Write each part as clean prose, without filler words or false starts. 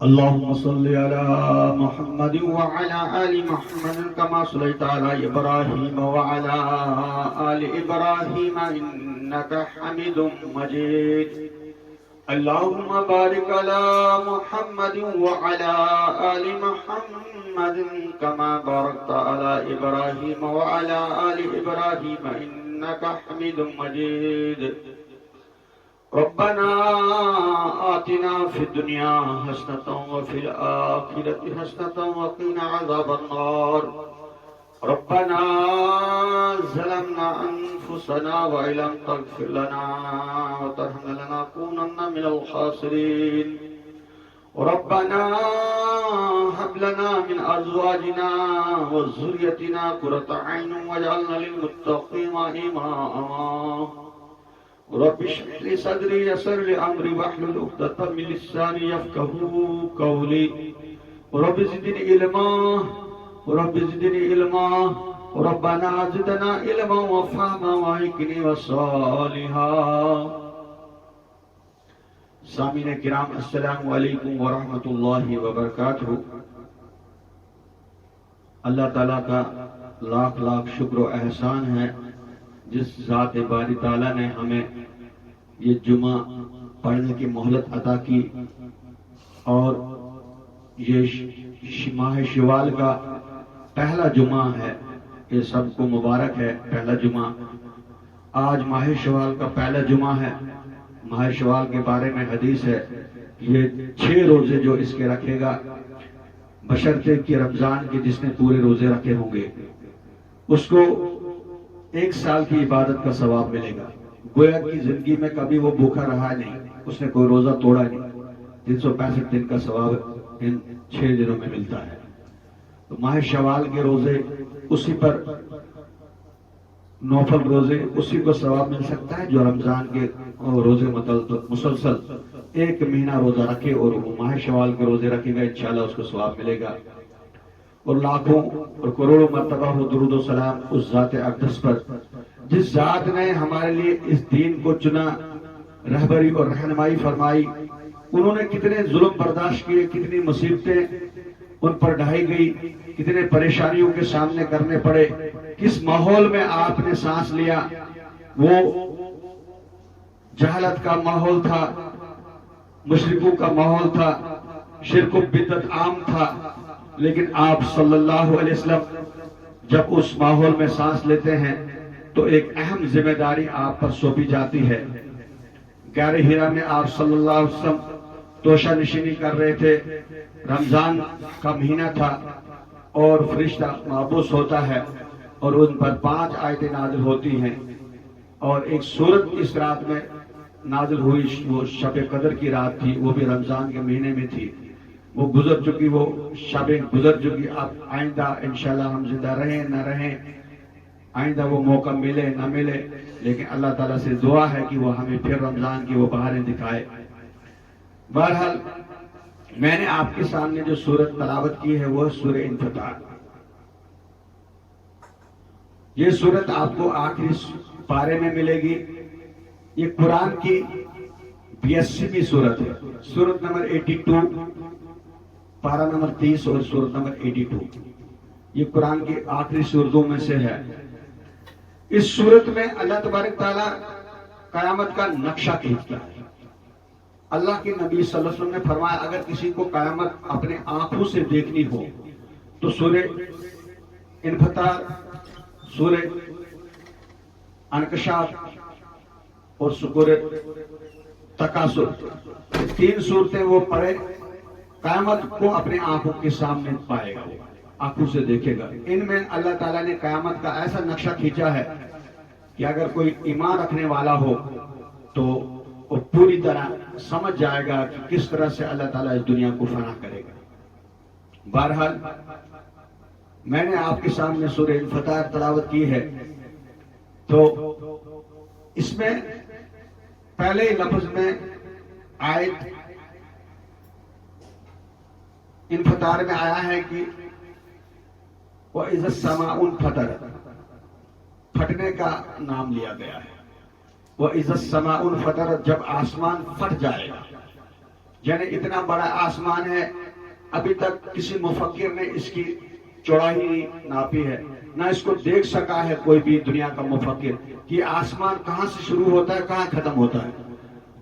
اللهم صل على محمد وعلى آل محمد كما صليت على إبراهيم وعلى آل إبراهيم إنك حميد مجيد. اللهم بارك على محمد وعلى آل محمد كما باركت على إبراهيم وعلى آل إبراهيم إنك حميد مجيد. ربنا آتنا في الدنيا حسنة وفي الآخرة حسنة وقنا عذاب النار. ربنا ظلمنا أنفسنا وإن لم تغفر لنا وترحمنا لنكونن من الخاسرين. ربنا هب لنا من أزواجنا وذريتنا قرة أعين واجعلنا للمتقين إماما. رب اشرح لي صدري ويسر لي امري واحلل عقدة من لساني يفقهوا قولي. رب زدني علما ربنا زدنا علما وفهما وحكمة وصالحا. سامعین کرام السلام علیکم ورحمۃ اللہ وبرکاتہ. اللہ تعالیٰ کا لاکھ لاکھ شکر و احسان ہے جس ذات باری تعالیٰ نے ہمیں یہ جمعہ پڑھنے کی مہلت عطا کی اور یہ ماہ شوال کا پہلا جمعہ ہے. یہ سب کو مبارک ہے پہلا جمعہ. آج ماہ شوال کا پہلا جمعہ ہے. ماہ شوال کے بارے میں حدیث ہے یہ 6 روزے جو اس کے رکھے گا بشرطے کہ رمضان کے جس نے پورے روزے رکھے ہوں گے اس کو 1 سال کی عبادت کا ثواب ملے گا. گویا کی زندگی میں کبھی وہ بھوکا رہا نہیں, اس نے کوئی روزہ توڑا نہیں. 365 دن کا ثواب ان 6 دنوں میں ملتا ہے. تو ماہ شوال کے روزے اسی پر نوفل روزے اسی کو ثواب مل سکتا ہے جو رمضان کے روزے مسلسل 1 مہینہ روزہ رکھے اور وہ ماہ شوال کے روزے رکھے گا انشاءاللہ اس کو ثواب ملے گا. اور لاکھوں اور کروڑوں مرتبہ ہو درود و سلام اس ذات اقدس پر جس ذات نے ہمارے لیے اس دین کو چنا, رہبری اور رہنمائی فرمائی. انہوں نے کتنے ظلم برداشت کیے, کتنی مصیبتیں ان پر ڈھائی گئی, کتنے پریشانیوں کے سامنے کرنے پڑے. کس ماحول میں آپ نے سانس لیا. وہ جہالت کا ماحول تھا, مشرکوں کا ماحول تھا, شرک و بدعت عام تھا, لیکن آپ صلی اللہ علیہ وسلم جب اس ماحول میں سانس لیتے ہیں تو ایک اہم ذمہ داری آپ پر سونپی جاتی ہے. غار حرا میں آپ صلی اللہ علیہ وسلم توشہ نشینی کر رہے تھے. رمضان کا مہینہ تھا اور فرشتہ محبوس ہوتا ہے اور ان پر 5 آیتیں نازل ہوتی ہیں اور ایک سورت اس رات میں نازل ہوئی. وہ شب قدر کی رات تھی, وہ بھی رمضان کے مہینے میں تھی. وہ گزر چکی, وہ شبیں گزر چکی. اب آئندہ انشاءاللہ ہم زندہ رہیں نہ رہیں, آئندہ وہ موقع ملے نہ ملے, لیکن اللہ تعالیٰ سے دعا ہے کہ وہ ہمیں پھر رمضان کی وہ بہاریں دکھائے. بہرحال میں نے آپ کے سامنے جو سورت تلاوت کی ہے وہ سورہ انفطار. یہ سورت آپ کو آخری پارے میں ملے گی. یہ قرآن کی 82ویں سورت ہے. سورت نمبر 82, پارہ نمبر 30 اور سورت نمبر 82 یہ قرآن کی آخری سورتوں میں سے ہے. اس سورت میں اللہ تبارک تعالیٰ قیامت کا نقشہ کھینچتا ہے. اللہ کے نبی صلی اللہ علیہ وسلم نے فرمایا اگر کسی کو قیامت اپنے آنکھوں سے دیکھنی ہو تو سورہ انفطار, سورہ انکشاف اور سورہ تکاثر, 3 صورتیں وہ پڑھے, قیامت کو اپنے آنکھوں کے سامنے پائے گا, آنکھوں سے دیکھے گا. ان میں اللہ تعالیٰ نے قیامت کا ایسا نقشہ کھینچا ہے کہ اگر کوئی ایمان رکھنے والا ہو تو وہ پوری طرح سمجھ جائے گا کہ کس طرح سے اللہ تعالیٰ اس دنیا کو فنا کرے گا. بہرحال میں نے آپ کے سامنے سورہ انفطار تلاوت کی ہے تو اس میں پہلے لفظ میں آیت انفطار میں آیا ہے کہ وَإِذَا السَّمَاءُ انفطرت, پھٹنے کا نام لیا گیا ہے. وَإِذَا السَّمَاءُ انفطرت, جب آسمان پھٹ جائے گا, یعنی اتنا بڑا آسمان ہے، ابھی تک کسی مفکر نے اس کی چوڑائی نہیں ناپی ہے، نہ اس کو دیکھ سکا ہے کوئی بھی دنیا کا مفکر کہ آسمان کہاں سے شروع ہوتا ہے کہاں ختم ہوتا ہے۔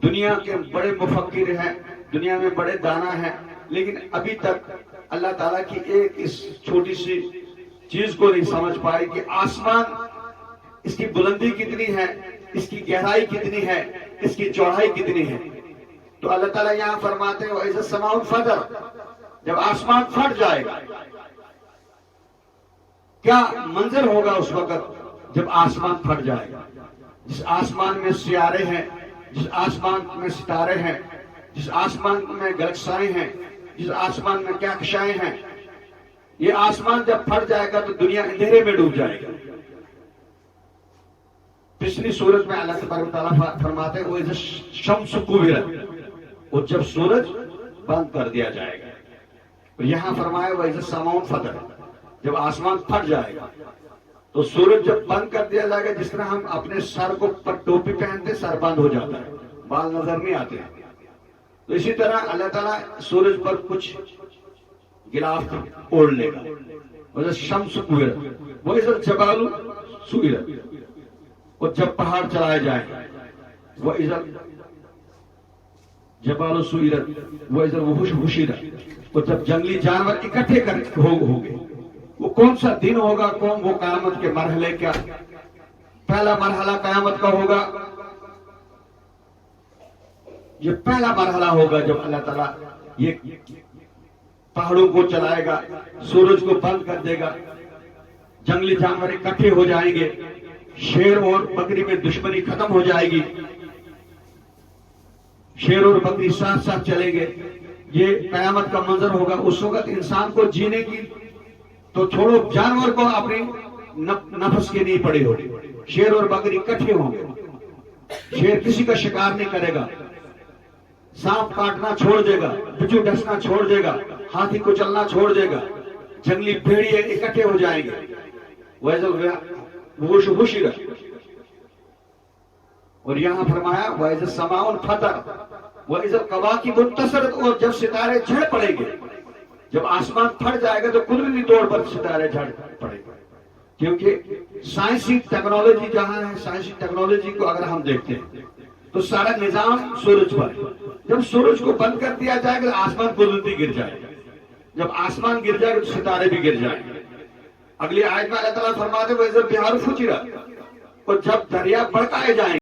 دنیا کے بڑے مفکر ہیں، دنیا میں بڑے دانا ہیں، لیکن ابھی تک اللہ تعالیٰ کی ایک اس چھوٹی سی چیز کو نہیں سمجھ پائے کہ آسمان اس کی بلندی کتنی ہے، اس کی گہرائی کتنی ہے، اس کی چوڑائی کتنی ہے۔ تو اللہ تعالیٰ یہاں فرماتے ہیں وَإِذَا السَّمَاءُ انفَطَرَتْ، جب آسمان پھٹ جائے گا، کیا منظر ہوگا اس وقت جب آسمان پھٹ جائے گا؟ جس آسمان میں سیارے ہیں، جس آسمان میں ستارے ہیں، جس آسمان میں گلکسائیں ہیں، جس آسمان میں کہکشائیں ہیں، یہ آسمان جب پھٹ جائے گا تو دنیا اندھیرے میں ڈوب جائے گا۔ پچھلی سورج میں اللہ تبارک و تعالیٰ فرماتے ہیں وَإِذَا الشَّمْسُ كُوِّرَتْ، اور جب سورج بند کر دیا جائے گا۔ اور یہاں فرمایا وَإِذَا السَّمَاءُ انفَطَرَتْ، جب آسمان پھٹ جائے گا تو سورج جب بند کر دیا جائے گا، جس طرح ہم اپنے سر کو پر ٹوپی پہنتے سر بند ہو جاتا ہے، بال نظر نہیں آتے، تو اسی طرح اللہ تعالیٰ سورج پر کچھ غلاف اوڑھ لے گا۔ وَإِذَا الشَّمْسُ كُوِّرَتْ وَإِذَا الْجِبَالُ سُيِّرَتْ، اور جب پہاڑ چلائے جائیں، وَإِذَا الْجِبَالُ سُيِّرَتْ وَإِذَا الْوُحُوشُ حُشِرَتْ، اور جب جنگلی جانور اکٹھے ہوں گے، وہ کون سا دن ہوگا، کون وہ قیامت کے مرحلے کا پہلا مرحلہ قیامت کا ہوگا؟ یہ پہلا مرحلہ ہوگا جب اللہ تعالیٰ یہ پہاڑوں کو چلائے گا، سورج کو بند کر دے گا، جنگلی جانور اکٹھے ہو جائیں گے، شیر اور بکری میں دشمنی ختم ہو جائے گی، شیر اور بکری ساتھ ساتھ چلیں گے، یہ قیامت کا منظر ہوگا۔ اس وقت انسان کو جینے کی تو چھوڑو، جانور کو اپنی نفس کی نہیں پڑی ہوگی، شیر اور بکری اکٹھے ہوں گے، شیر کسی کا شکار نہیں کرے گا، سانپ کاٹنا چھوڑ دے گا، بچھو ڈسنا چھوڑ دے گا، ہاتھی کو چلنا چھوڑ دے گا، جنگلی بھیڑیے اکٹھے ہو جائیں گے۔ وَإِذَا الْوُحُوشُ حُشِرَتْ، اور یہاں فرمایا وَإِذَا السَّمَاءُ انفَطَرَتْ وَإِذَا الْكَوَاكِبُ انتَثَرَتْ، اور جب ستارے جھڑ پڑیں گے، جب آسمان پھٹ جائے گا تو قدرتی طور پر ستارے جھڑ پڑیں گے، کیونکہ سائنسی ٹیکنالوجی جہاں ہے، سائنسی ٹیکنالوجی کو اگر ہم دیکھتے ہیں تو سارا نظام سورج پر ہے۔ جب سورج کو بند کر دیا جائے گا آسمان قدرتی گر جائے گا، جب آسمان گر جائے گا تو ستارے بھی گر جائیں گے۔ اگلی آیت میں اللہ تعالیٰ فرماتے ہیں وَإِذَا الْبِحَارُ فُجِّرَتْ، اور جب دریا بڑکائے جائیں